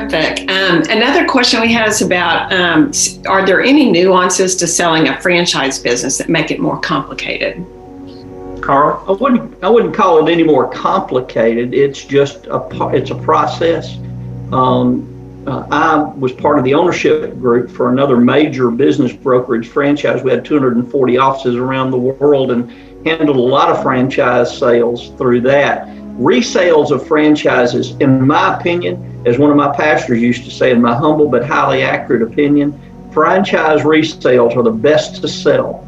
Terrific. Another question we had is about, are there any nuances to selling a franchise business that make it more complicated? Carl? I wouldn't call it any more complicated. It's just it's a process. I was part of the ownership group for another major business brokerage franchise. We had 240 offices around the world and handled a lot of franchise sales through that. Resales of franchises, in my opinion, as one of my pastors used to say, in my humble but highly accurate opinion, franchise resales are the best to sell.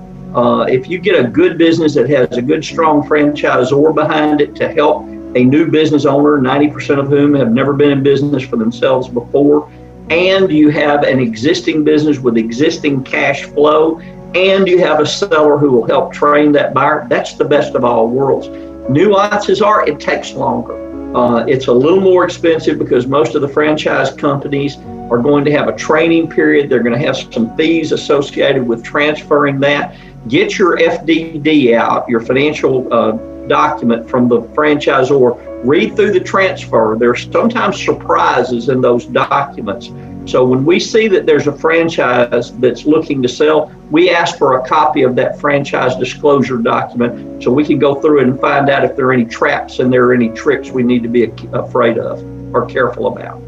If you get a good business that has a good, strong franchisor behind it to help a new business owner, 90% of whom have never been in business for themselves before, and you have an existing business with existing cash flow, and you have a seller who will help train that buyer, that's the best of all worlds. Nuances are, it takes longer. It's a little more expensive because most of the franchise companies are going to have a training period. They're going to have some fees associated with transferring that. Get your FDD out, your financial document from the franchisor. Read through the transfer. There's sometimes surprises in those documents. So when we see that there's a franchise that's looking to sell, we ask for a copy of that franchise disclosure document so we can go through it and find out if there are any traps and there are any tricks we need to be afraid of or careful about.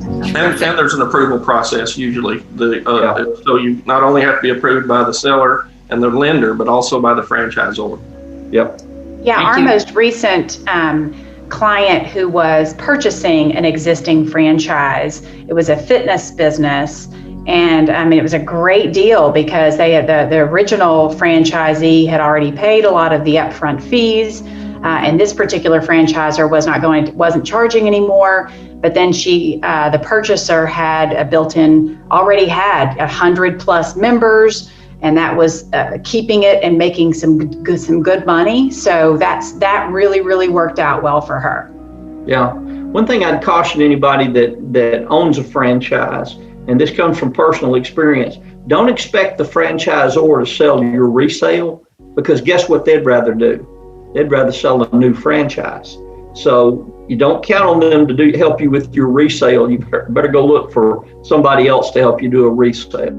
And there's an approval process usually. So you not only have to be approved by the seller and the lender, but also by the franchisor. Yep. Yeah, our most recent client who was purchasing an existing franchise, it was a fitness business. And I mean, it was a great deal because they had the original franchisee had already paid a lot of the upfront fees. And this particular franchisor wasn't charging anymore. But then the purchaser had already had 100+ members, and that was keeping it and making some good money. So that really, really worked out well for her. Yeah. One thing I'd caution anybody that owns a franchise, and this comes from personal experience, don't expect the franchisor to sell your resale, because guess what they'd rather do? They'd rather sell a new franchise. So you don't count on them to help you with your resale. You better go look for somebody else to help you do a resale.